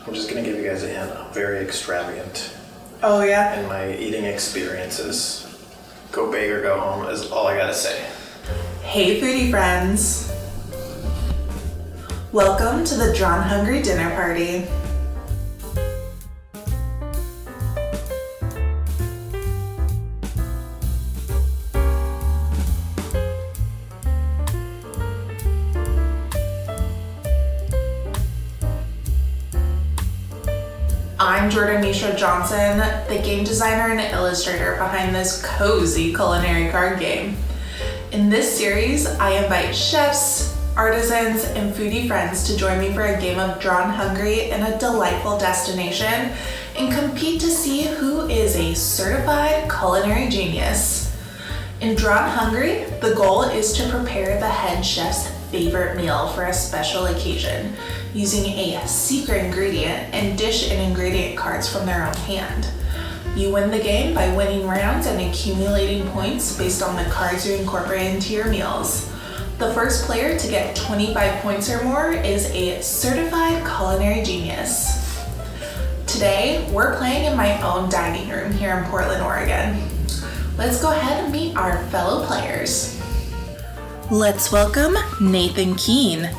I'm just gonna give you guys a hint. I'm very extravagant Oh, yeah? in my eating experiences. Go big or go home is all I gotta say. Hey, foodie friends. Welcome to the Drawn Hungry Dinner Party. I'm Jordan Mishra Johnson, the game designer and illustrator behind this cozy culinary card game. In this series, I invite chefs, artisans, and foodie friends to join me for a game of Drawn Hungry in a delightful destination and compete to see who is a certified culinary genius. In Drawn Hungry, the goal is to prepare the head chef's favorite meal for a special occasion using a secret ingredient and dish and ingredient cards from their own hand. You win the game by winning rounds and accumulating points based on the cards you incorporate into your meals. The first player to get 25 points or more is a certified culinary genius. Today, we're playing in my own dining room here in Portland, Oregon. Let's go ahead and meet our fellow players. Let's welcome Nathan Keane.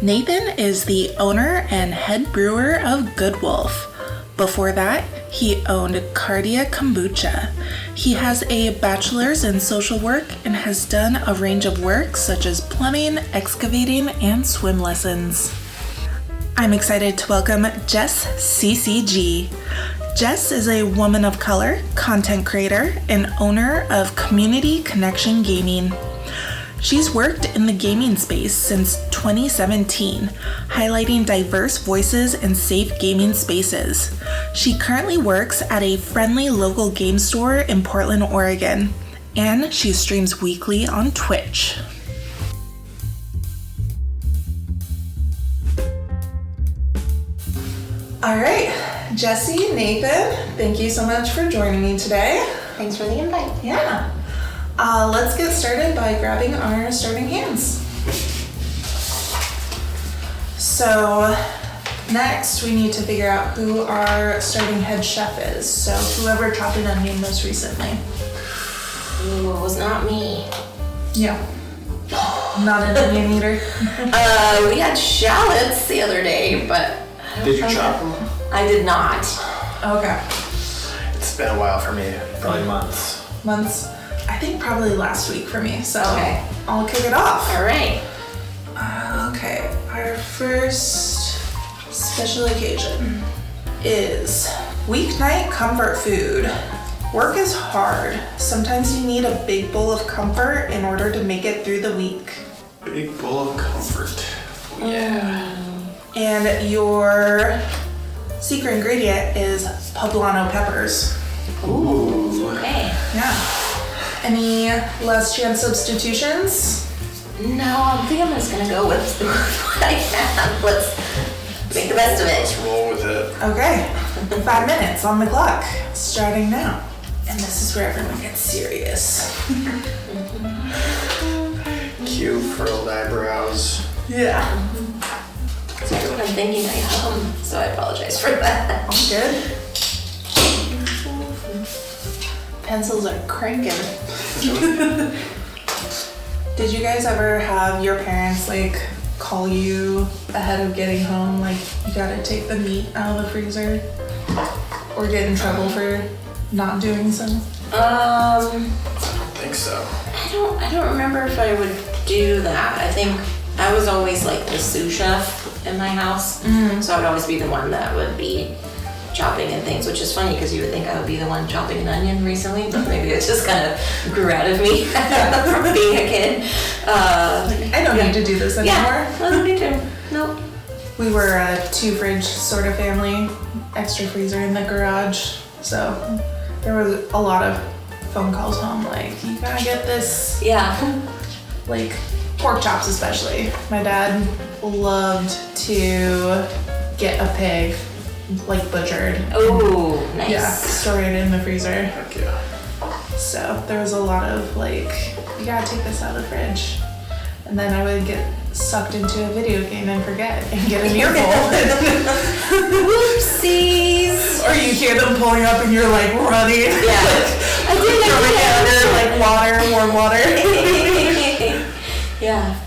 Nathan is the owner and head brewer of Good Wolf. Before that, he owned Cardia Kombucha. He has a bachelor's in social work and has done a range of work such as plumbing, excavating, and swim lessons. I'm excited to welcome Jess CCG. Jess is a woman of color, content creator, and owner of Community Connection Gaming. She's worked in the gaming space since 2017, highlighting diverse voices and safe gaming spaces. She currently works at a friendly local game store in Portland, Oregon, and she streams weekly on Twitch. All right, Jessie, Nathan, thank you so much for joining me today. Thanks for the invite. Yeah. Let's get started by grabbing our starting hands. So next we need to figure out who our starting head chef is. So whoever chopped an onion most recently. Ooh, it was not me. Yeah. Not an onion eater. We had shallots the other day, but I don't Did you know. chop? I did not. Okay. It's been a while for me, probably months. Months. I think probably last week for me, so Okay. I'll kick it off. All right. Okay, our first special occasion is weeknight comfort food. Work is hard. Sometimes you need a big bowl of comfort in order to make it through the week. Big bowl of comfort. Yeah. And your secret ingredient is poblano peppers. Ooh. Okay. Yeah. Any last chance substitutions? No, I think I'm just gonna go with what I have. Let's make the best of Let's it. roll with it. Okay, 5 minutes on the clock, starting now. And this is where everyone gets serious. Cute furrowed eyebrows. Yeah. So what I'm thinking, I hum, so I apologize for that. All good. Pencils are cranking. Did you guys ever have your parents like call you ahead of getting home, like you gotta take the meat out of the freezer? Or get in trouble for not doing so? I don't think so. I don't remember if I would do that. I think I was always like the sous chef in my house, so I would always be the one that would be chopping and things, which is funny because you would think I would be the one chopping an onion recently, but maybe it just kind of grew out of me from being a kid. I don't need to do this anymore. Yeah, I don't need to. Nope. We were a 2-fridge sort of family, extra freezer in the garage, so there was a lot of phone calls home like, you gotta get this, Yeah. like pork chops especially. My dad loved to get a pig, like butchered. Oh, nice. Yeah, store it in the freezer. Heck yeah. So there was a lot of like, you gotta take this out of the fridge. And then I would get sucked into a video game and forget and get an earful. hear them pulling up and you're like running. Yeah. I did like warm water. Yeah.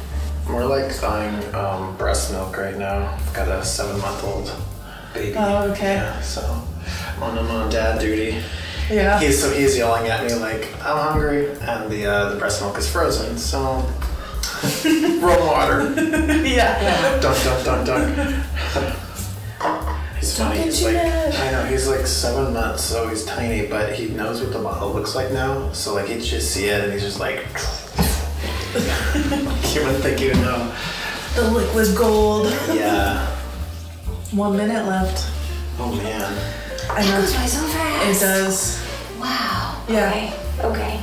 We're like thawing breast milk right now. I've got a 7-month-old baby. Oh, okay. Yeah, so I'm on dad duty. Yeah. He's yelling at me like, I'm hungry, and the breast milk is frozen, so roll water. Yeah. Dunk. He's funny. Don't He's get like, too mad. I know, he's like 7 months, so he's tiny, but he knows what the bottle looks like now. So like he'd just see it and he's just like, you wouldn't think you'd know. The liquid gold. Yeah. 1 minute left. Oh man. I It know. goes by so fast. It does. Wow. Yeah. Okay.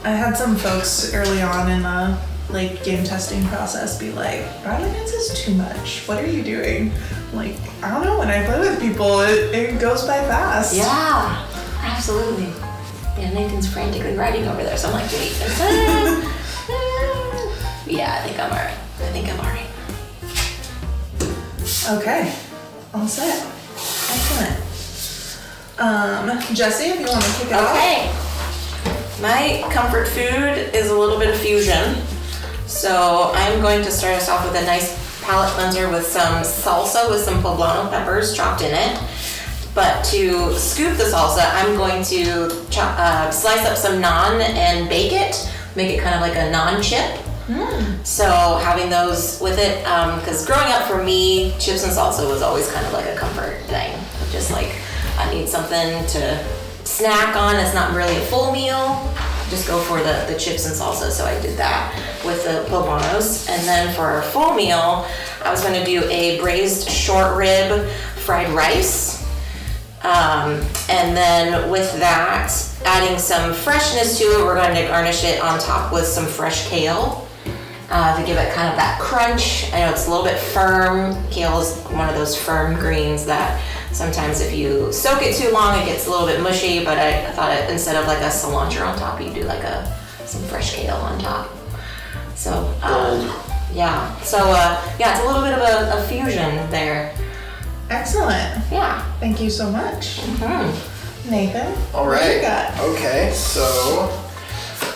I had some folks early on in the like game testing process be like, 5 minutes is too much. What are you doing? Like, I don't know. When I play with people, it goes by fast. Yeah. Absolutely. Yeah, Nathan's frantically writing over there, so I'm like, wait. Yeah, I think I'm alright. Okay. All set. Excellent. Jesse, if you want to kick it off. Okay. My comfort food is a little bit of fusion. So I'm going to start us off with a nice palate cleanser with some salsa with some poblano peppers chopped in it. But to scoop the salsa, I'm going to slice up some naan and bake it, make it kind of like a naan chip. So having those with it, because growing up for me, chips and salsa was always kind of like a comfort thing. Just like, I need something to snack on. It's not really a full meal. Just go for the chips and salsa. So I did that with the poblanos. And then for our full meal, I was going to do a braised short rib fried rice. And then with that, adding some freshness to it, we're going to garnish it on top with some fresh kale. To give it kind of that crunch. I know it's a little bit firm. Kale is one of those firm greens that sometimes if you soak it too long, it gets a little bit mushy, but I thought instead of like a cilantro on top, you do like some fresh kale on top. So, yeah. So, yeah, it's a little bit of a fusion there. Excellent. Yeah. Thank you so much. Mm-hmm. Nathan. All what right. you got? Okay, so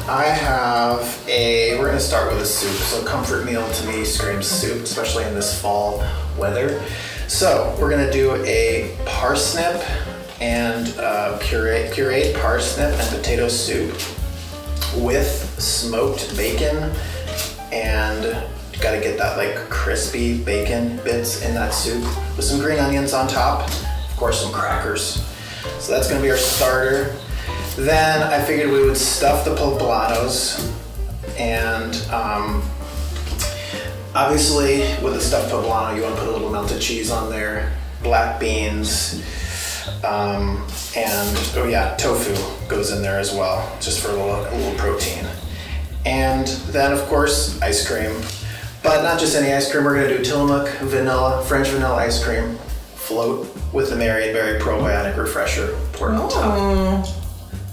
I have we're gonna start with a soup. So comfort meal to me screams soup, especially in this fall weather. So we're gonna do a parsnip and pureed parsnip and potato soup with smoked bacon, and you gotta get that like crispy bacon bits in that soup with some green onions on top, of course some crackers. So that's gonna be our starter. Then I figured we would stuff the poblanos, and obviously with the stuffed poblano you want to put a little melted cheese on there, black beans, and oh yeah, tofu goes in there as well, just for a little protein. And then of course ice cream, but not just any ice cream. We're gonna do Tillamook vanilla, French vanilla ice cream, float with the Marionberry probiotic refresher poured on top. Oh,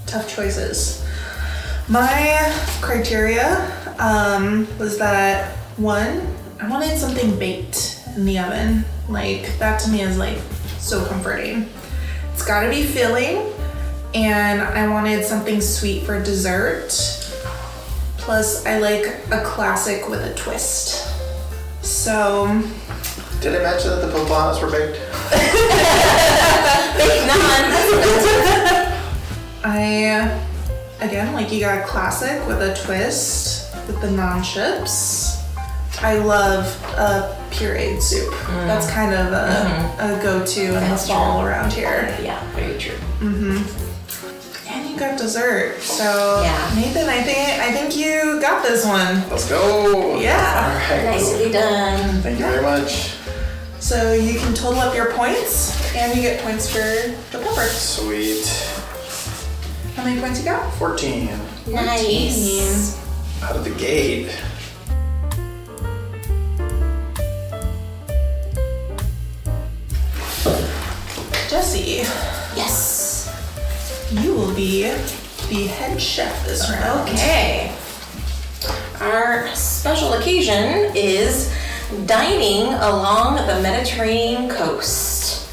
tough choices. My criteria was that, one, I wanted something baked in the oven. Like, that to me is like so comforting. It's gotta be filling, and I wanted something sweet for dessert. Plus, I like a classic with a twist. So, Did I mention that the poblanos were baked? Again, like, you got a classic with a twist with the naan chips. I love a pureed soup. That's kind of a go-to in the fall around here. Yeah, very true. And you got dessert. So, Yeah. Nathan, I think you got this one. Let's go! Yeah. All right. Nicely done. Thank you very much. So you can total up your points, and you get points for the pepper. Sweet. How many points you got? 14. Nice. Out of the gate. Jesse, Yes. you will be the head chef this round. Okay. Our special occasion is dining along the Mediterranean coast.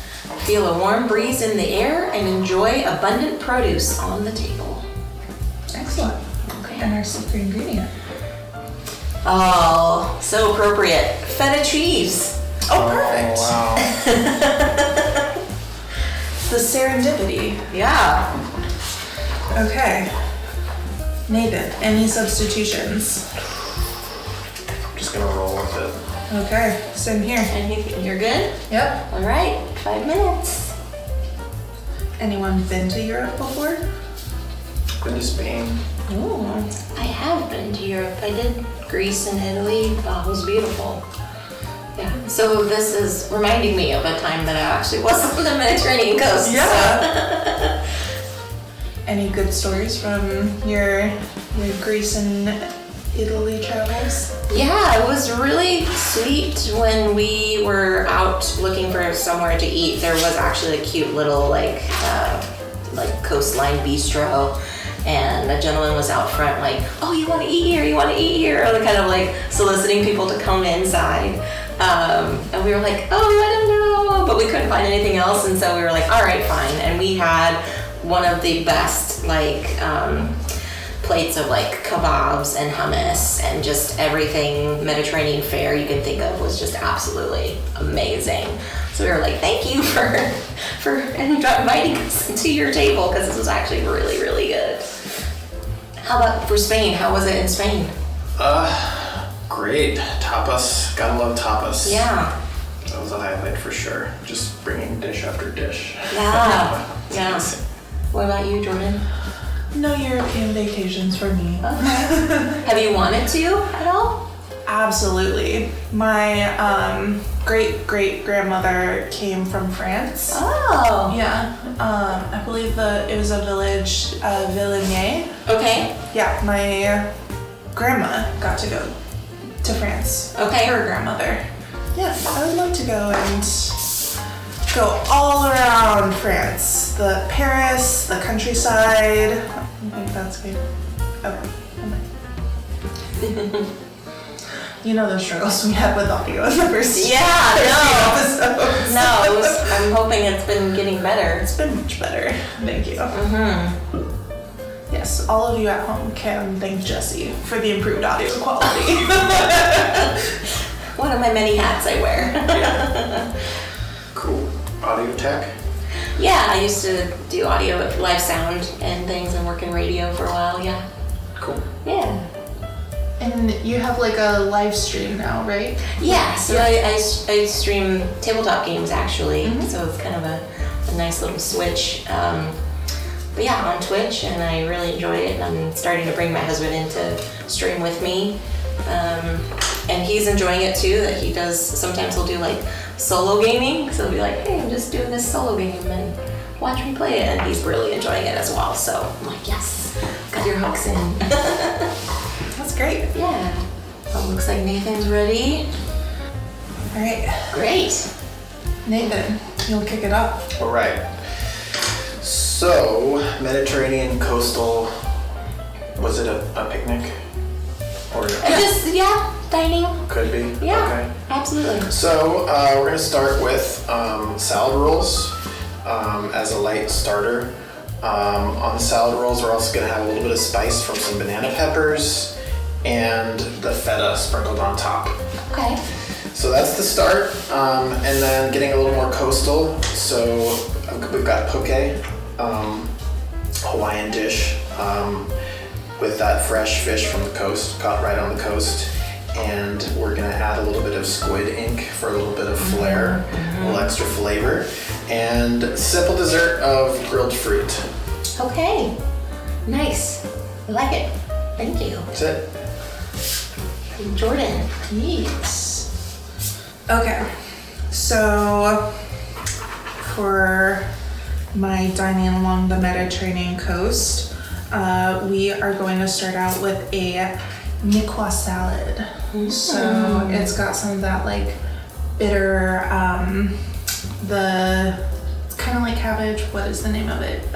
feel a warm breeze in the air, and enjoy abundant produce on the table. Excellent. Okay. And our secret ingredient. Oh, so appropriate. Feta cheese. Oh, perfect. Oh, wow. The serendipity. Yeah. Okay. Nathan, any substitutions? I'm just gonna roll with it. Okay, same here. And you're good? Yep. All right, 5 minutes. Anyone been to Europe before? Been to Spain. Ooh, I have been to Europe. I did Greece and Italy. Oh, it was beautiful. Yeah. So this is reminding me of a time that I actually was on the Mediterranean coast. Yeah. Any good stories from your Greece and Italy travels? Yeah, it was really sweet when we were out looking for somewhere to eat. There was actually a cute little like coastline bistro, and a gentleman was out front like, "Oh, you want to eat here? You want to eat here?" Or kind of like soliciting people to come inside. And we were like, "Oh, I don't know," but we couldn't find anything else, and so we were like, "All right, fine." And we had one of the best plates of like kebabs and hummus and just everything Mediterranean fare you can think of was just absolutely amazing. So we were like, thank you for inviting us to your table, because this was actually really, really good. How about for Spain? How was it in Spain? Great. Tapas. Gotta love tapas. Yeah. That was a highlight for sure. Just bringing dish after dish. Yeah. It's Yeah. amazing. What about you, Jordan? No European vacations for me. Okay. Have you wanted to at all? Absolutely. My great-great-grandmother came from France. Oh. Yeah. I believe it was a village, Villeneuve. Okay. Yeah, my grandma got to go to France. Okay. Her grandmother. Yeah, I would love to go and go all around France. The Paris, the countryside. I think that's good. Okay. You know the struggles we had with audio in the first episodes. No, I'm hoping it's been getting better. It's been much better. Thank you. Mm-hmm. Yes, all of you at home can thank Jessie for the improved audio quality. One of my many hats I wear. Cool. Audio tech. Yeah, I used to do audio, live sound and things, and work in radio for a while, yeah. Cool. Yeah. And you have like a live stream now, right? Yeah, so I stream tabletop games actually, Mm-hmm. so it's kind of a nice little switch. But yeah, on Twitch, and I really enjoy it. I'm starting to bring my husband in to stream with me. And he's enjoying it too, that he does, sometimes he'll do like solo gaming. So he'll be like, hey, I'm just doing this solo game and watch me play it. And he's really enjoying it as well. So I'm like, yes, got your hooks in. That's great. Yeah. Well, looks like Nathan's ready. All right, Great. Nathan, you'll kick it off. All right. So, Mediterranean coastal, was it a picnic? Or Just, yeah, dining. could be? Yeah, Okay. absolutely. So, we're gonna start with salad rolls as a light starter. On the salad rolls, we're also gonna have a little bit of spice from some banana peppers and the feta sprinkled on top. Okay. So that's the start, and then getting a little more coastal. So we've got poke, Hawaiian dish with that fresh fish from the coast, caught right on the coast. And we're gonna add a little bit of squid ink for a little bit of flair, a little extra flavor, and simple dessert of grilled fruit. Okay. Nice. I like it. Thank you. That's it. Jordan. Yes. Okay, so for my dining along the Mediterranean coast, we are going to start out with a miqua salad. So it's got some of that like bitter, it's kind of like cabbage. What is the name of it?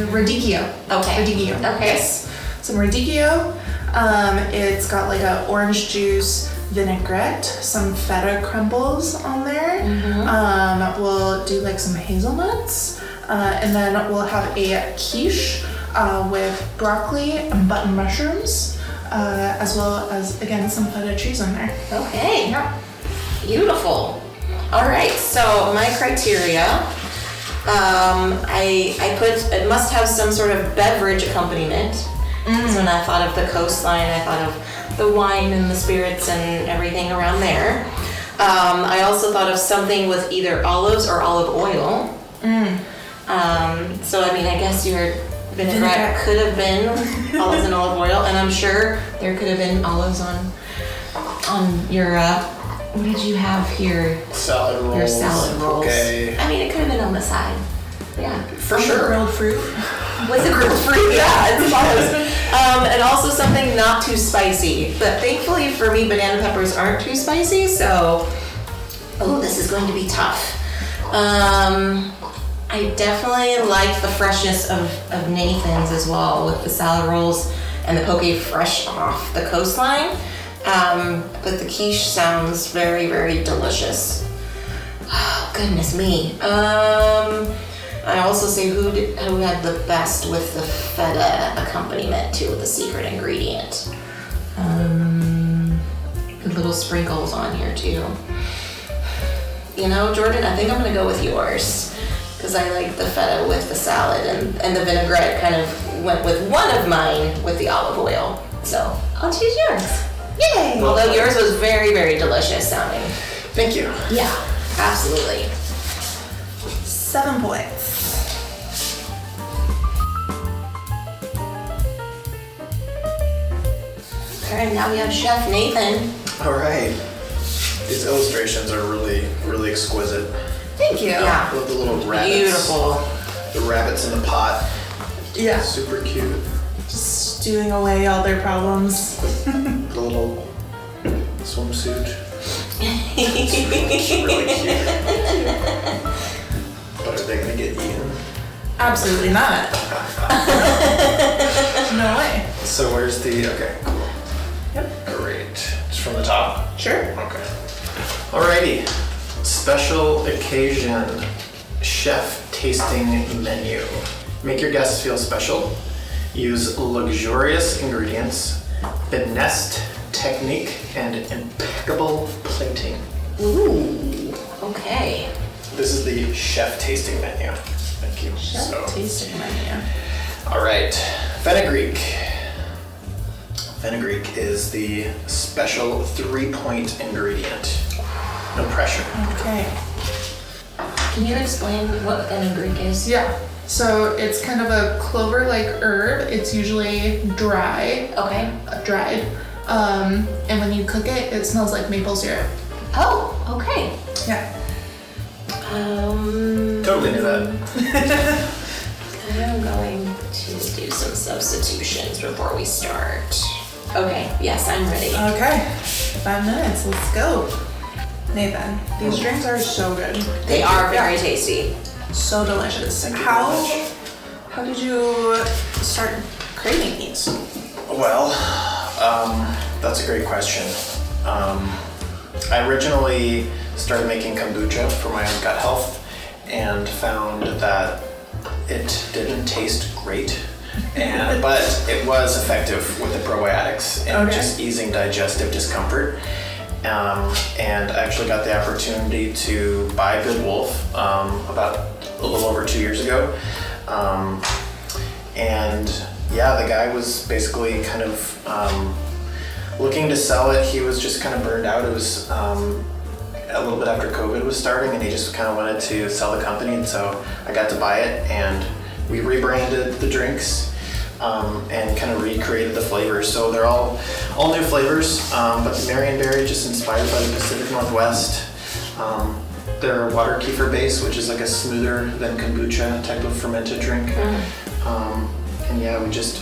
Radicchio. Okay. Radicchio. Okay. Yes. Some radicchio. It's got like a orange juice, vinaigrette, some feta crumbles on there. We'll do like some hazelnuts, and then we'll have a quiche with broccoli and button mushrooms, as well as, again, some feta cheese on there. Okay. Yeah. Beautiful. All right, so my criteria, I put, it must have some sort of beverage accompaniment. So when I thought of the coastline, I thought of the wine and the spirits and everything around there. I also thought of something with either olives or olive oil. So I mean, I guess your vinaigrette could have been olives and olive oil, and I'm sure there could have been olives on your, what did you have here? Salad rolls. Your salad rolls. Okay. I mean, it could have been on the side. Yeah. For sure. Grilled fruit. With the grilled fruit, yeah, it's close. And also something not too spicy. But thankfully for me, banana peppers aren't too spicy, so, oh, this is going to be tough. I definitely like the freshness of Nathan's as well, with the salad rolls and the poke fresh off the coastline. But the quiche sounds very, very delicious. Oh, goodness me. I also say who had the best with the feta accompaniment too, with the secret ingredient. Good little sprinkles on here too. You know, Jordan, I think I'm gonna go with yours, because I like the feta with the salad, and the vinaigrette kind of went with one of mine with the olive oil. So I'll choose yours. Yay! Although yours was very, very delicious sounding. Thank you. Yeah, absolutely. 7 points. All right, now we have Chef Nathan. All right. These illustrations are really, really exquisite. Thank you. Yeah. I love the little rabbits. Beautiful. The rabbits in the pot. Yeah. Super cute. Just stewing away all their problems. The little swimsuit. It's really cute. But are they gonna get eaten? Absolutely not. No way. So where's the, okay, cool. Yep. Great. It's from the top? Sure. Okay. Alrighty. Special occasion chef tasting menu. Make your guests feel special. Use luxurious ingredients, finessed technique, and impeccable plating. Ooh, okay. This is the chef tasting menu. Thank you. Tasting menu. All right, fenugreek. Fenugreek is the special 3-point ingredient. No pressure. Okay. Can you explain what fenugreek is? Yeah. So it's kind of a clover-like herb. It's usually dry. Okay. Dried. And when you cook it, it smells like maple syrup. Oh, okay. Yeah. Totally knew that. I'm going to do some substitutions before we start. Okay, yes, I'm ready. Okay. 5 minutes. Let's go. Nathan, these drinks are so good. They are very tasty. So delicious. Thank you very much. How did you start craving these? Well, that's a great question. I originally started making kombucha for my own gut health and found that it didn't taste great, but it was effective with the probiotics and just easing digestive discomfort. And I actually got the opportunity to buy Good Wolf about a little over 2 years ago. And yeah, the guy was basically kind of looking to sell it. He was just kind of burned out. It was a little bit after COVID was starting, and he just kind of wanted to sell the company. And so I got to buy it, and we rebranded the drinks and kind of recreated the flavors. So they're all new flavors, but Marionberry, just inspired by the Pacific Northwest. They're water kefir base, which is like a smoother than kombucha type of fermented drink. And yeah, we just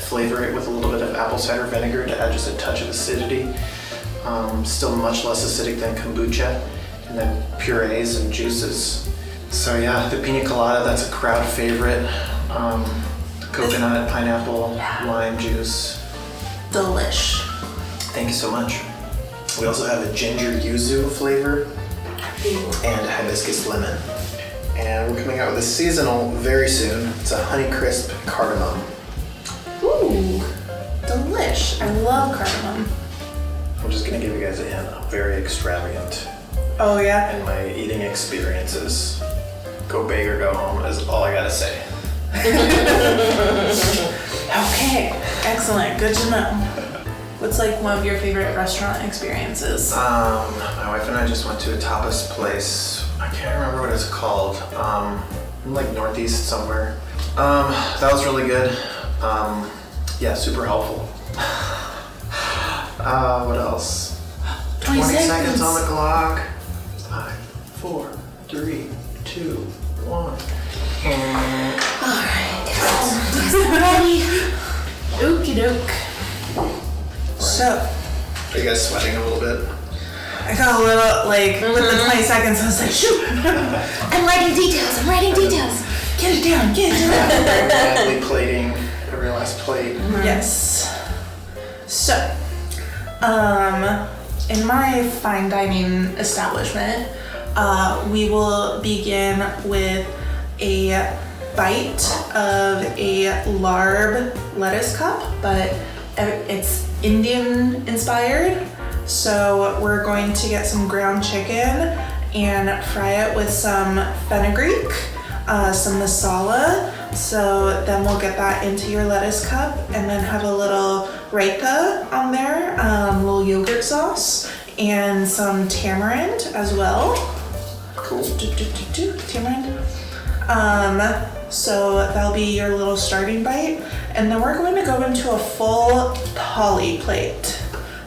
flavor it with a little bit of apple cider vinegar to add just a touch of acidity. Still much less acidic than kombucha. And then purees and juices. So yeah, the pina colada, that's a crowd favorite. Coconut, pineapple, lime juice. Delish. Thank you so much. We also have a ginger yuzu flavor and hibiscus lemon. And we're coming out with a seasonal very soon. It's a honey crisp cardamom. Ooh, delish. I love cardamom. I'm just gonna give you guys a hint. I'm very extravagant Oh yeah? in my eating experiences. Go big or go home is all I gotta say. Okay, excellent, good to know. What's like one of your favorite restaurant experiences? My wife and I just went to a tapas place. I can't remember what it's called. Like northeast somewhere. That was really good. Yeah, super helpful. What else? 20 seconds on the clock. 5, 4, 3, 2, 1. Ready. Okie doke. So, Are you guys sweating a little bit? I got a little, like, with the 20 seconds, I was like, shoot! I'm writing details. Get it down. Badly plating every last plate. Yes. So, in my fine dining establishment, we will begin with a bite of a larb lettuce cup, but it's Indian inspired. So we're going to get some ground chicken and fry it with some fenugreek, some masala. So then we'll get that into your lettuce cup and then have a little raita on there, a little yogurt sauce, and some tamarind as well. Cool. Tamarind. So that'll be your little starting bite. And then we're going to go into a full thali plate.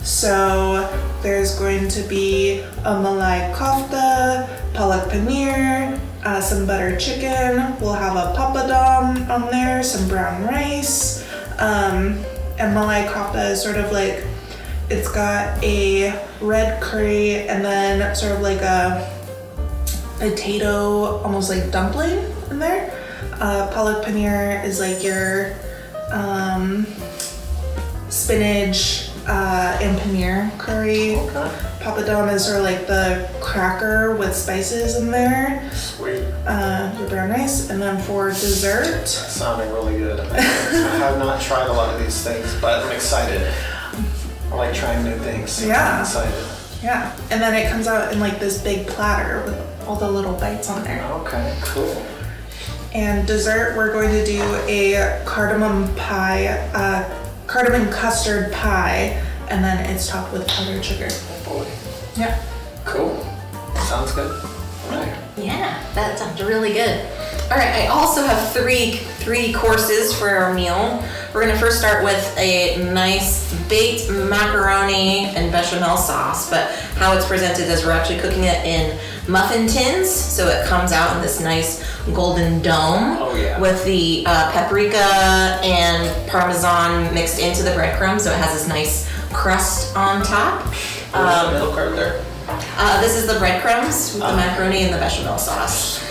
So there's going to be a malai kofta, palak paneer, some buttered chicken. We'll have a papadum on there, some brown rice. And malai kofta is sort of like, it's got a red curry and then sort of like a potato, almost like dumpling in there. Palak paneer is like your spinach and paneer curry. Okay. Papadum is sort of like the cracker with spices in there. Sweet. Your brown rice, and then for dessert. Sounding really good. I have not tried a lot of these things, but I'm excited. I like trying new things. So Yeah. I'm excited. Yeah, and then it comes out in like this big platter with all the little bites on there. Okay, cool. And dessert, we're going to do a cardamom pie, cardamom custard pie, and then it's topped with powdered sugar. Oh boy. Yeah. Cool. Sounds good. All right. Yeah, that sounds really good. All right, I also have three courses for our meal. We're gonna first start with a nice baked macaroni and bechamel sauce, but how it's presented is we're actually cooking it in muffin tins, so it comes out in this nice golden dome. Oh, yeah. With the paprika and parmesan mixed into the breadcrumbs, so it has this nice crust on top. Where's the middle card there? This is the breadcrumbs with the macaroni and the bechamel sauce.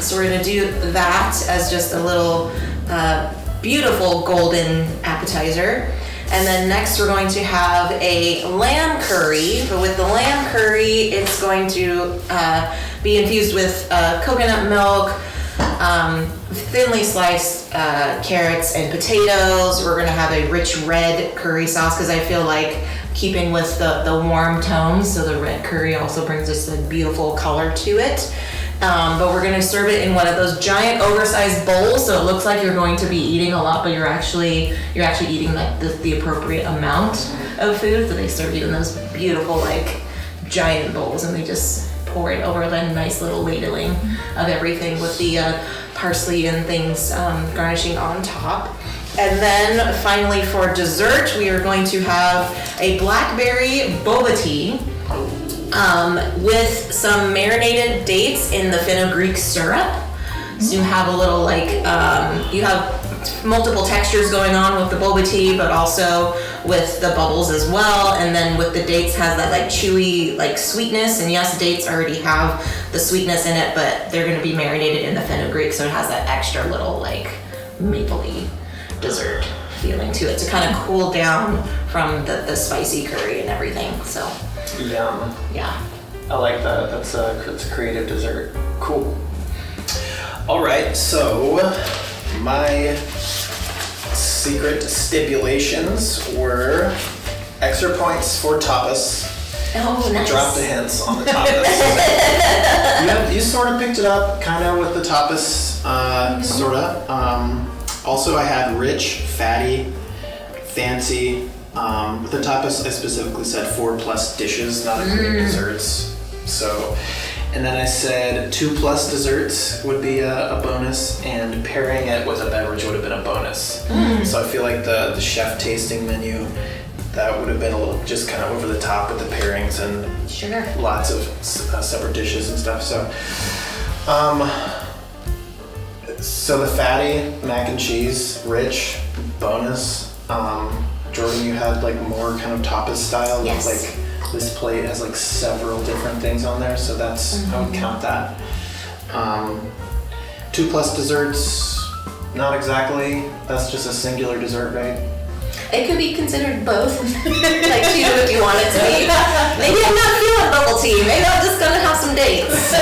So we're gonna do that as just a little beautiful golden appetizer. And then next we're going to have a lamb curry, but with the lamb curry, it's going to be infused with coconut milk, thinly sliced carrots and potatoes. We're gonna have a rich red curry sauce because I feel like keeping with the warm tones, so the red curry also brings us a beautiful color to it. But we're gonna serve it in one of those giant oversized bowls, so it looks like you're going to be eating a lot, but you're actually eating like the appropriate amount of food. So they serve you in those beautiful like giant bowls, and they just pour it over the nice little ladling of everything with the parsley and things garnishing on top. And then finally for dessert, we are going to have a blackberry boba tea with some marinated dates in the fenugreek syrup. So you have a little like, you have multiple textures going on with the boba tea, but also with the bubbles as well. And then with the dates has that like chewy like sweetness. And yes, dates already have the sweetness in it, but they're gonna be marinated in the fenugreek, so it has that extra little like mapley dessert feeling to it to kind of cool down from the spicy curry and everything. So Yum. yeah. I like that. That's a creative dessert. Cool. All right, so my secret stipulations were extra points for tapas. Oh, nice. Drop the hints on the tapas. You sort of picked it up, kind of with the tapas, sort of. Also, I had rich, fatty, fancy. With the tapas, I specifically said 4+ dishes, not including desserts. So, and then I said 2+ desserts would be a bonus, and pairing it with a beverage would have been a bonus. So I feel like the chef tasting menu, that would have been a little just kind of over the top with the pairings and Sure. lots of separate dishes and stuff. So the fatty mac and cheese, rich, bonus. Jordan, you had like more kind of tapas style. Yes. Like this plate has like several different things on there, so that's I would count that. 2+ desserts, not exactly. That's just a singular dessert, right? It could be considered both, like 2 if you want it to be. Maybe I'm not feeling bubble tea. Maybe I'm just gonna have some dates.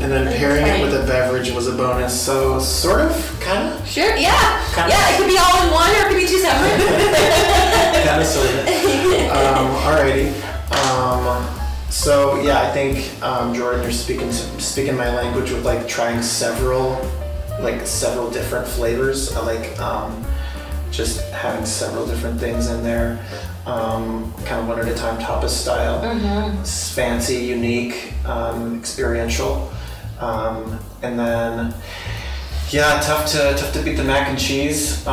And then pairing it with a beverage was a bonus. So sort of, kind of. Sure. Yeah. Kinda. Yeah. It could be all in one, or it could be 2 separate. Kind of sort of. Alrighty. So yeah, I think Jordan, you're speaking my language with like trying several different flavors. I like just having several different things in there. Kind of one at a time, tapas style. It's fancy, unique, experiential, and then yeah, tough to beat the mac and cheese.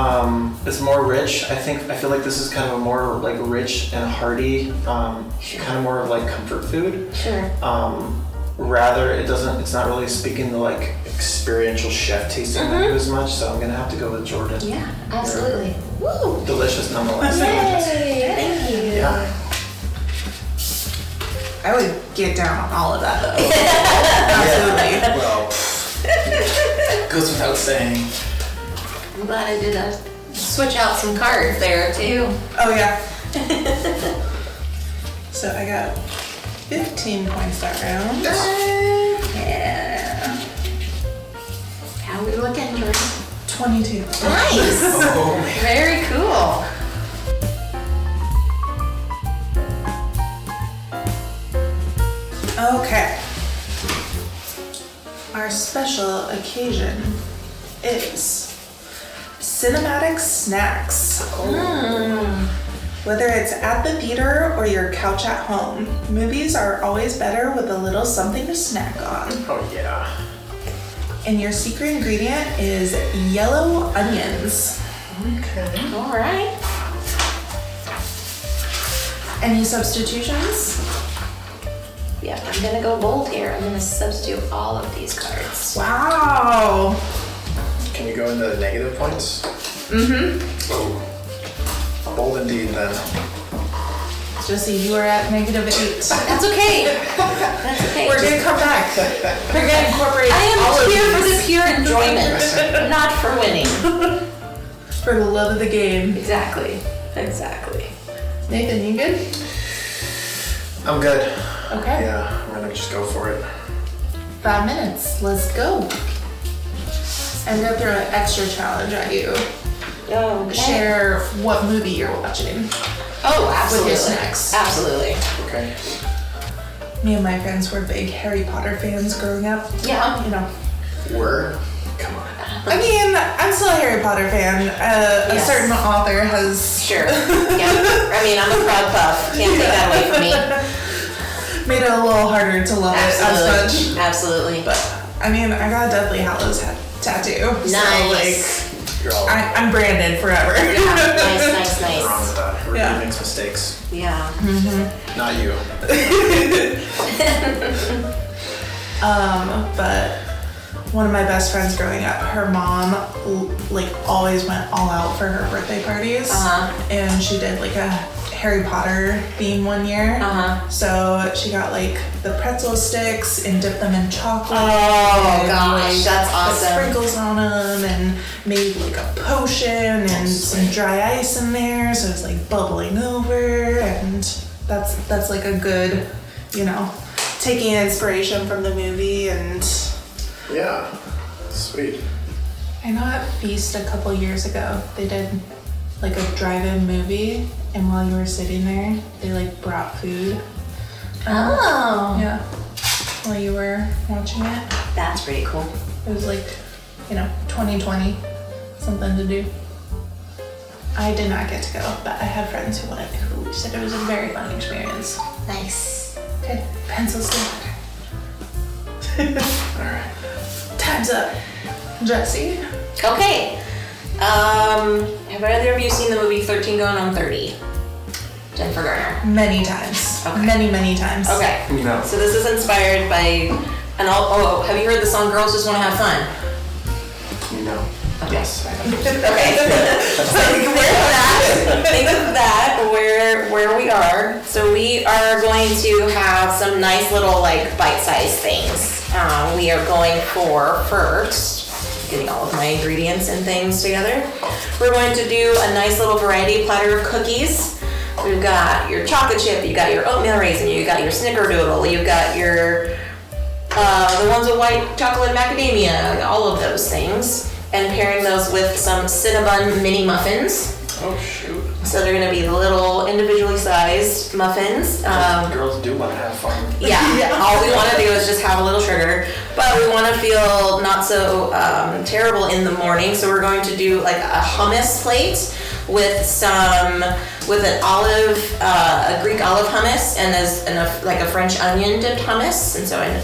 It's more rich. I feel like this is kind of a more like rich and hearty, kind of more of like comfort food. Sure. Rather, it's not really speaking the like experiential chef tasting menu as much. So I'm gonna have to go with Jordan. Yeah. Absolutely. Woo. Delicious nonetheless. Yay! Thank you. Yeah. I would get down on all of that though. Yeah. Well, goes without saying. I'm glad I did switch out some cards there too. Oh yeah. So I got 15 points that round. Yeah. How we looking, Jordan? 22. Nice. Oh man. Very cool. Okay. Our special occasion is cinematic snacks. Whether it's at the theater or your couch at home, movies are always better with a little something to snack on. Oh yeah. And your secret ingredient is yellow onions. Okay. All right. Any substitutions? Yeah, I'm gonna go bold here. I'm gonna substitute all of these cards. Wow. Can you go into the negative points? Oh. Bold indeed then. Jesse, you are at -8. That's okay. That's okay. We're gonna come back. We're gonna incorporate I all am of here for these the pure enjoyment, not for winning. for the love of the game. Exactly. Exactly. Nathan, you good? I'm good. Okay. Yeah, I'm gonna just go for it. 5 minutes. Let's go. I'm gonna throw an extra challenge at you. Okay. Share what movie you're watching. Oh, absolutely. With your snacks. Absolutely. Okay. Me and my friends were big Harry Potter fans growing up. Yeah. You know. Were? Come on. I mean, I'm still a Harry Potter fan. A Yes. certain author has Sure. Yeah. I mean, I'm a proud puff. Can't take that away from me. made it a little harder to love it as much. Absolutely. But I mean, I got a Deathly Hallows tattoo. Nice. So like, You're all I'm branded forever. Yeah. Nice, nice, wrong nice. with that. Everybody Yeah. makes mistakes. Yeah. Not you. But one of my best friends growing up, her mom like always went all out for her birthday parties. Uh-huh. And she did like a Harry Potter theme one year. So she got like the pretzel sticks and dipped them in chocolate. Oh and, gosh, like, that's put awesome. sprinkles on them and made like a potion and some dry ice in there, so it's like bubbling over, and that's like a good, you know, taking inspiration from the movie. And Yeah, sweet. I know at Feast a couple years ago they did like a drive-in movie, and while you were sitting there they like brought food. Oh. Yeah, while you were watching it. That's pretty cool. It was like, you know, 2020, something to do. I did not get to go, but I have friends who went, who said it was a very fun experience. Nice. Okay, pencils down. All right. Time's up. Jesse. Okay. Have either of you seen the movie 13 Going on 30? Jennifer Garner. Many times. Okay. Many times. Okay. No. So this is inspired by have you heard the song Girls Just Want to Have Fun? No. Okay. Yes, I have. Okay. So think of that, where we are. So we are going to have some nice little like bite-sized things. We are going for first, getting all of my ingredients and things together. We're going to do a nice little variety platter of cookies. We've got your chocolate chip, you got your oatmeal raisin, you got your snickerdoodle, you've got your the ones with white chocolate macadamia, all of those things. And pairing those with some Cinnabon mini muffins. Oh shoot. So they're gonna be little individually sized muffins. Girls do want to have fun. Yeah, all we wanna do is just have a little sugar, but we wanna feel not so terrible in the morning. So we're going to do like a hummus plate with an olive, a Greek olive hummus, and like a French onion dipped hummus,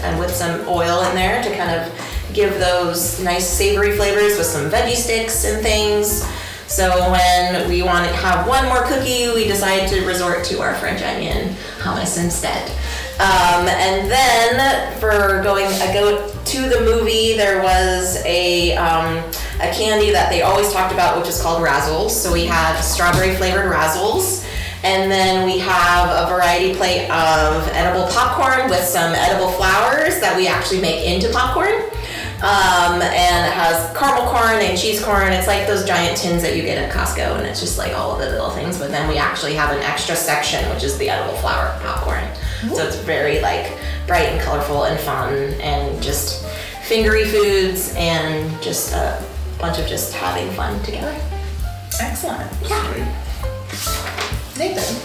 and with some oil in there to kind of give those nice savory flavors with some veggie sticks and things. So when we want to have one more cookie, we decide to resort to our French onion hummus instead. And then for go to the movie, there was a candy that they always talked about, which is called Razzles. So we had strawberry flavored Razzles. And then we have a variety plate of edible popcorn with some edible flowers that we actually make into popcorn. And it has caramel corn and cheese corn. It's like those giant tins that you get at Costco, and it's just like all of the little things. But then we actually have an extra section, which is the edible flower popcorn. Ooh. So it's very like bright and colorful and fun, and just fingery foods, and just a bunch of just having fun together. Excellent. Yeah. Nathan.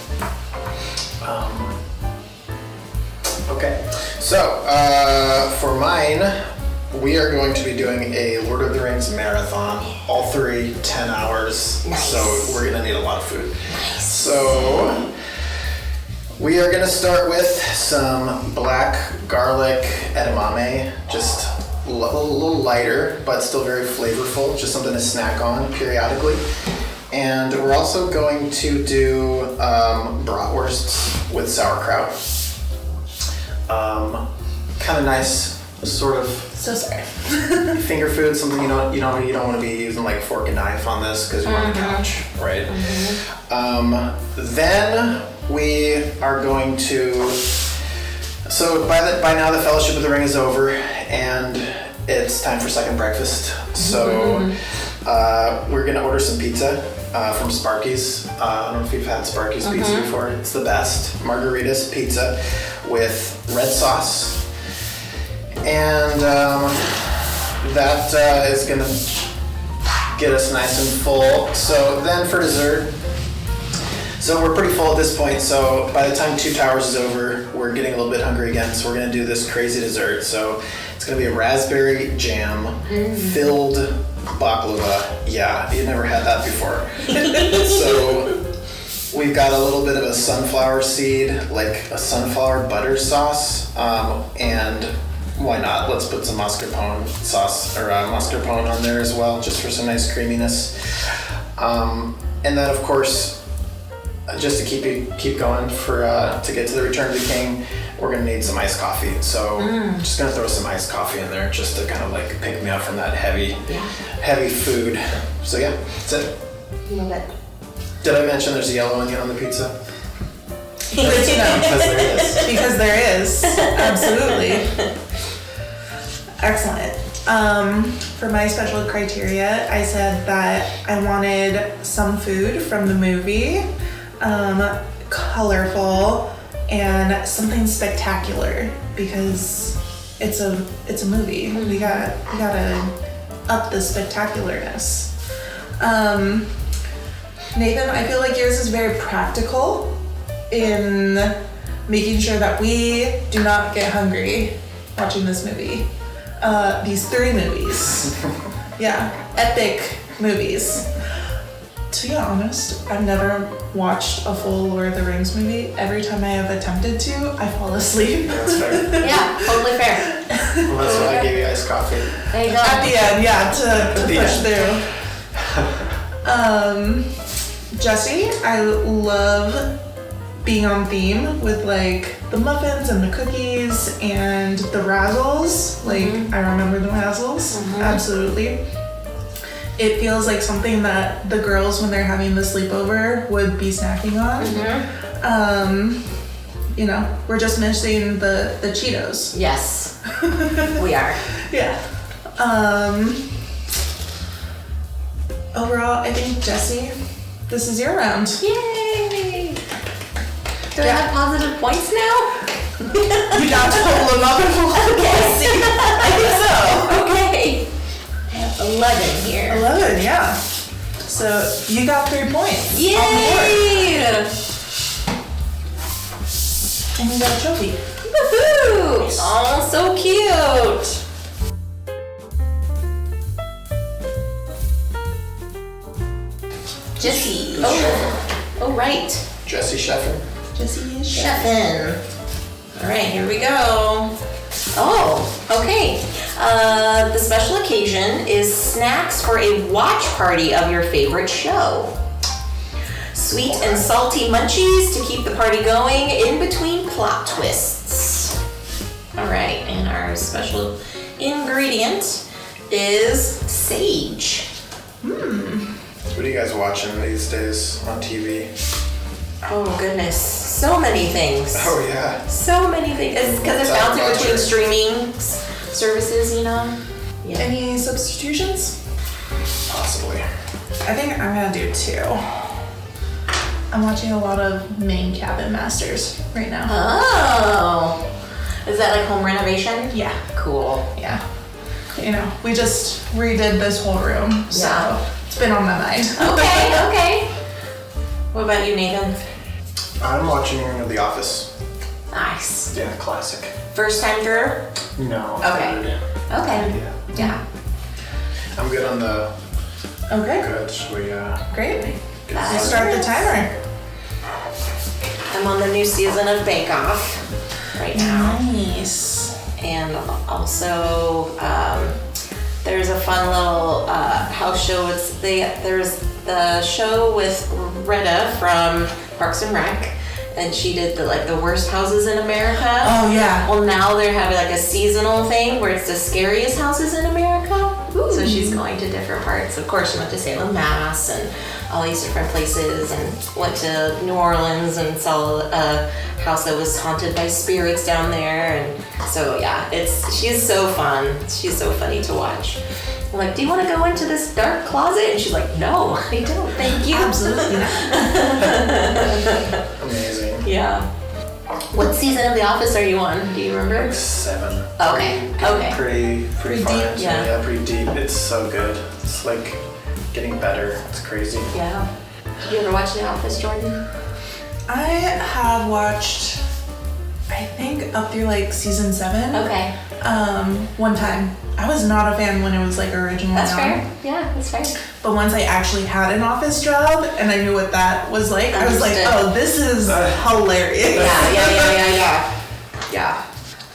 Okay, so for mine, we are going to be doing a Lord of the Rings marathon, all 10 hours. Nice. So we're gonna need a lot of food. Nice. So we are gonna start with some black garlic edamame, just a little lighter, but still very flavorful, just something to snack on periodically. And we're also going to do bratwursts with sauerkraut. Kind of nice, sort of. So sorry. Finger food, something you don't want to be using like fork and knife on this because you're on the couch, right? Then we are going to. So by now the Fellowship of the Ring is over, and it's time for second breakfast. So we're gonna order some pizza from Sparky's. I don't know if you've had Sparky's pizza before. It's the best. Margaritas pizza with red sauce. And that is gonna get us nice and full. So then for dessert, so we're pretty full at this point, so by the time 2 towers is over, we're getting a little bit hungry again, so we're gonna do this crazy dessert. So it's gonna be a raspberry jam filled baklava. Yeah, you never had that before. So we've got a little bit of a sunflower seed, like a sunflower butter sauce, and why not? Let's put some mascarpone sauce or mascarpone on there as well, just for some nice creaminess. And then, of course, just to keep going to get to the Return of the King, we're gonna need some iced coffee. So just gonna throw some iced coffee in there, just to kind of like pick me up from that heavy food. So yeah, that's it. Love it. Did I mention there's a yellow onion on the pizza? Good to know. Because there is. Because there is. Absolutely. Excellent. For my special criteria, I said that I wanted some food from the movie, colorful, and something spectacular because it's a movie. We gotta up the spectacularness. Nathan, I feel like yours is very practical in making sure that we do not get hungry watching this movie. These 3 movies. Yeah, epic movies. To be honest, I've never watched a full Lord of the Rings movie. Every time I have attempted to, I fall asleep. That's fair. Yeah, totally fair. Well, that's why I gave you iced coffee. There you go. At the end, yeah, to push through. Jesse, I love being on theme with like the muffins and the cookies and the razzles. Like I remember the razzles, absolutely. It feels like something that the girls, when they're having the sleepover, would be snacking on. You know, we're just missing the Cheetos. Yes, we are. Yeah. Overall, I think Jesse, this is your round. Yay! Do I have positive points now? You got to total them up and we'll see. I think so. Okay. I have 11 here. 11, yeah. So you got 3 points. Yay! On the board. And you got a trophy. Woohoo! Oh, so cute. Jessie. Oh, right. Jesse Sheffer. Jesse is Chefin'. All right, here we go. Oh, okay. The special occasion is snacks for a watch party of your favorite show. Sweet and salty munchies to keep the party going in between plot twists. All right, and our special ingredient is sage. What are you guys watching these days on TV? Oh goodness, so many things. Oh yeah. So many things. It's because it's What's bouncing up, between Roger? streaming services, you know? Yeah. Any substitutions? Possibly. I think I'm gonna do 2. I'm watching a lot of Main Cabin Masters right now. Oh. Is that like home renovation? Yeah, Cool. yeah. You know, we just redid this whole room, so Yeah. it's been on my mind. Okay, okay. What about you, Nathan? I'm watching The Office. Nice. Yeah, classic. First time through? No. Okay. third. Okay. Yeah. Yeah. I'm good on the Okay, good. Should we great. get Bye. Let's started? start the timer. I'm on the new season of Bake Off right now. Nice. And also, there's a fun little house show. There's the show with Retta from Parks and Rec, and she did the worst houses in America. Oh yeah. Well, now they're having like a seasonal thing where it's the scariest houses in America. So she's going to different parts. Of course, she went to Salem, Mass, and all these different places, and went to New Orleans and saw a house that was haunted by spirits down there. And so yeah, she's so fun. She's so funny to watch. I'm like, do you want to go into this dark closet? And she's like, no, I don't. Thank you. Absolutely not. Amazing. Yeah. What season of The Office are you on? Do you remember? 7. Okay, okay. Pretty far deep, into it. yeah. Yeah, pretty deep. It's so good. It's like getting better. It's crazy. Yeah. Did you ever watch The Office, Jordan? I have watched, I think, up through like season 7. Okay. One time. I was not a fan when it was like originally That's on. fair. Yeah, that's fair. But once I actually had an office job and I knew what that was like, I was like, Understood. oh, this is hilarious. Yeah. Yeah.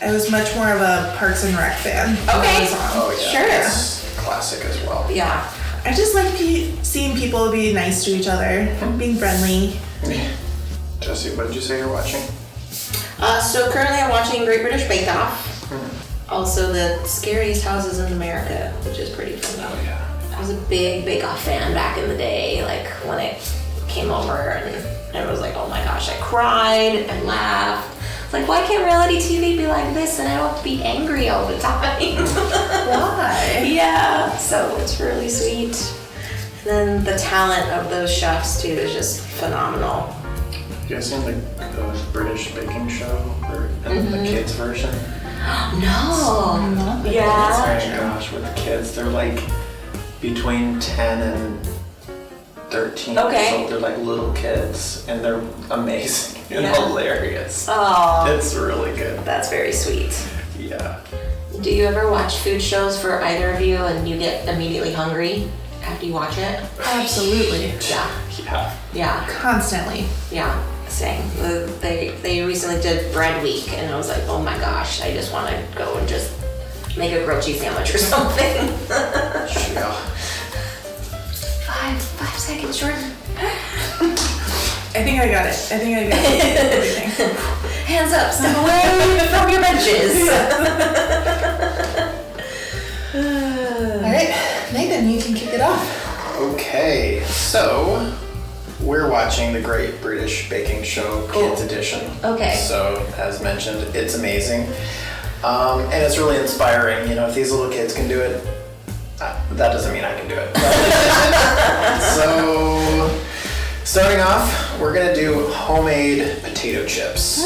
I was much more of a Parks and Rec fan. when I Okay. was on. Oh yeah. Sure. It's classic as well. Yeah. I just like seeing people be nice to each other, being friendly. Jesse, what did you say you're watching? So currently I'm watching Great British Bake Off. Also the Scariest Houses in America, which is pretty funny. Oh yeah. I was a big Bake Off fan back in the day, like when it came over and it was like, oh my gosh, I cried, I laughed. It's like, why can't reality TV be like this and I don't have to be angry all the time? Why? Yeah, so it's really sweet. And then the talent of those chefs too is just phenomenal. You guys seen the British baking show or the kids version? No. Yeah. Oh my gosh, with the kids, they're like between 10 and 13 Okay. years old. They're like little kids and they're amazing and Yeah. hilarious. Oh, It's really good. that's very sweet. Yeah. Do you ever watch food shows for either of you and you get immediately hungry after you watch it? Absolutely. Yeah. Yeah. Yeah. Constantly. Yeah. Same. They recently did bread week and I was like, oh my gosh, I just want to go and just make a grilled cheese sandwich or something. Yeah. 5 seconds, Jordan. I think I got it. Everything. Hands up, step away from your benches. All right, Nathan, you can kick it off. Okay, so we're watching the Great British Baking Show Kids Edition. Okay. So, as mentioned, it's amazing. And it's really inspiring. You know, if these little kids can do it, that doesn't mean I can do it. So, starting off, we're gonna do homemade potato chips.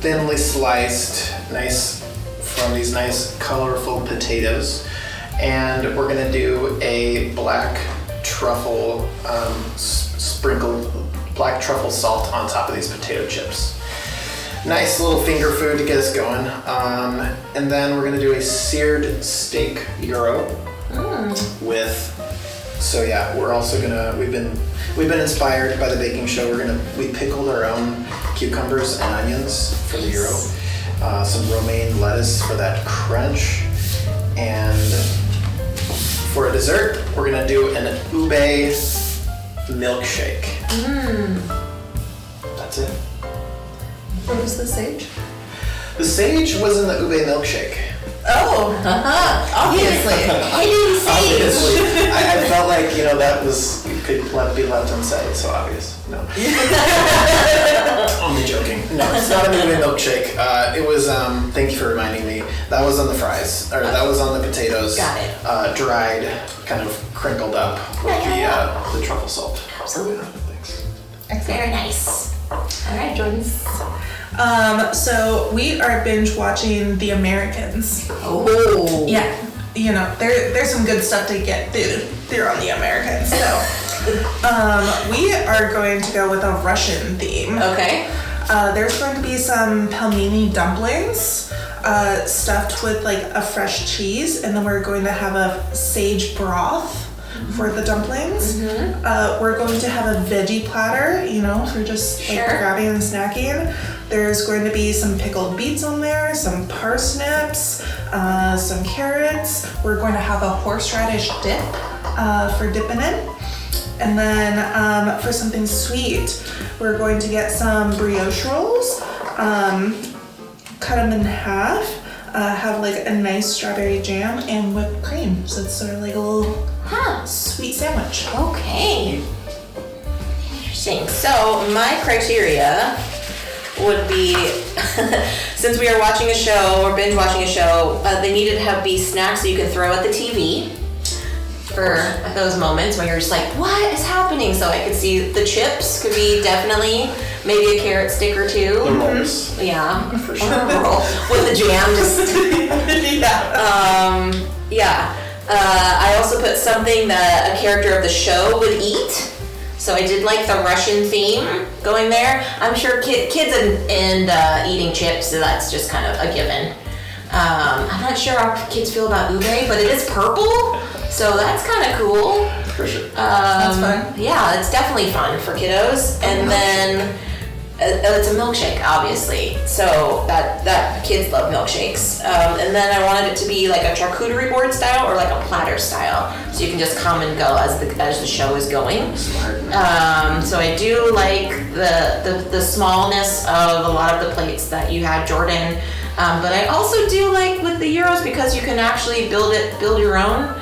Thinly sliced, nice, from these nice colorful potatoes. And we're gonna do a black truffle, sprinkled black truffle salt on top of these potato chips. Nice little finger food to get us going. And then we're gonna do a seared steak gyro with, so yeah, we're also gonna, we've been inspired by the baking show. We pickled our own cucumbers and onions for the gyro. Some romaine lettuce for that crunch. And for a dessert, we're gonna do an ube milkshake. That's it. What was the sage? The sage was in the ube milkshake. Oh, obviously. I didn't say Obviously, I felt like, you know, that was, could be left unsaid, so obvious. No. Only joking. No, it's not a ube milkshake. It was, thank you for reminding me, that was on the fries, or that was on the potatoes. Got it. Dried, kind of crinkled up with the truffle salt. Absolutely. Thanks. Very nice. All right, Jordan. So we are binge watching The Americans. Oh. Yeah, you know, there's some good stuff to get through on The Americans. So, we are going to go with a Russian theme. Okay. There's going to be some pelmeni dumplings, stuffed with like a fresh cheese, and then we're going to have a sage broth for the dumplings. We're going to have a veggie platter, you know, for just like grabbing and snacking. There's going to be some pickled beets on there, some parsnips, some carrots. We're going to have a horseradish dip for dipping in. And then for something sweet, we're going to get some brioche rolls, cut them in half, have like a nice strawberry jam and whipped cream. So it's sort of like a little sweet sandwich. Okay. Interesting. So my criteria would be, since we are watching a show or binge watching a show, they needed to be snacks that you can throw at the TV for those moments when you're just like, what is happening? So I could see the chips could be definitely, maybe a carrot stick or two. The rolls. Yeah. For sure. Roll with the jam, just I also put something that a character of the show would eat. So I did like the Russian theme going there. I'm sure kids and eating chips, so that's just kind of a given. I'm not sure how kids feel about ube, but it is purple, so that's kind of cool. For sure. That's fun. Yeah, it's definitely fun for kiddos. And then it's a milkshake, obviously. So that kids love milkshakes. And then I wanted it to be like a charcuterie board style or like a platter style, so you can just come and go as the show is going. Smart. So I do like the smallness of a lot of the plates that you had, Jordan. But I also do like with the gyros because you can actually build your own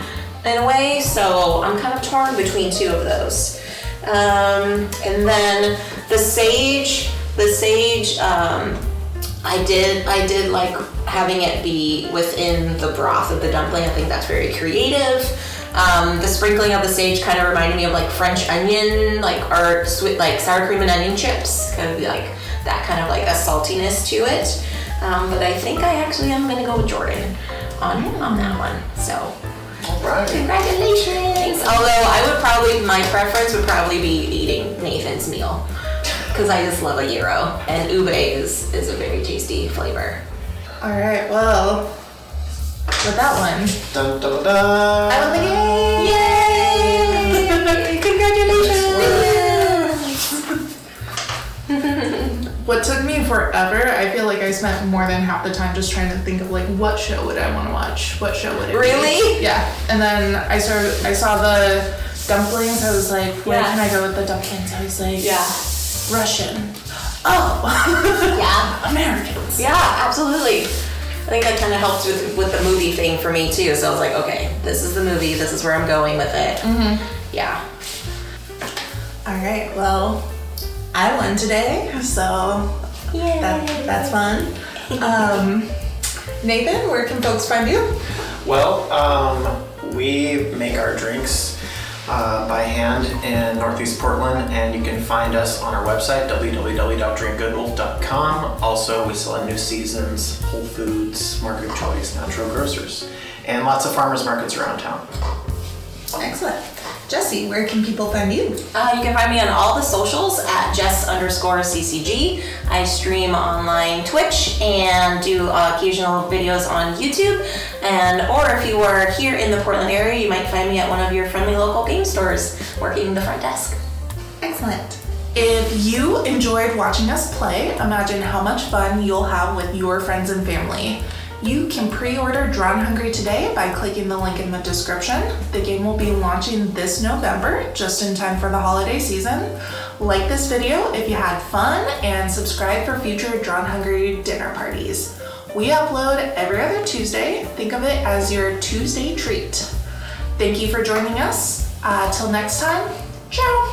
in a way. So I'm kind of torn between two of those. And then the sage, I did like having it be within the broth of the dumpling. I think that's very creative. The sprinkling of the sage kind of reminded me of like French onion, or sweet, like sour cream and onion chips, kind of like that kind of like a saltiness to it. But I think I actually am gonna go with Jordan on that one. So, All right. congratulations. Although my preference would probably be eating Nathan's meal, because I just love a gyro, and ube is a very tasty flavor. All right, well, with that one, Dun, dun, dun, dun. I won the game! Yay! Congratulations! What took me forever, I feel like I spent more than half the time just trying to think of like, what show would I want to watch? What show would it be? Really? Yeah. And then I saw the dumplings. I was like, where Yeah. can I go with the dumplings? I was like, Yeah. Russian. Oh. Yeah. Americans. Yeah, absolutely. I think that kind of helped with the movie thing for me too. So I was like, okay, this is the movie. This is where I'm going with it. Mm-hmm. Yeah. All right. Well, I won today, so that's fun. Nathan, where can folks find you? Well, we make our drinks by hand in Northeast Portland, and you can find us on our website, www.drinkgoodwolf.com. Also, we sell in New Seasons, Whole Foods, Market of Choice, Natural Grocers, and lots of farmers markets around town. Excellent. Jessie, where can people find you? You can find me on all the socials at Jess_CCG. I stream online Twitch and do occasional videos on YouTube. Or if you are here in the Portland area, you might find me at one of your friendly local game stores working the front desk. Excellent. If you enjoyed watching us play, imagine how much fun you'll have with your friends and family. You can pre-order Drawn Hungry today by clicking the link in the description. The game will be launching this November, just in time for the holiday season. Like this video if you had fun, and subscribe for future Drawn Hungry dinner parties. We upload every other Tuesday. Think of it as your Tuesday treat. Thank you for joining us. Till next time, ciao!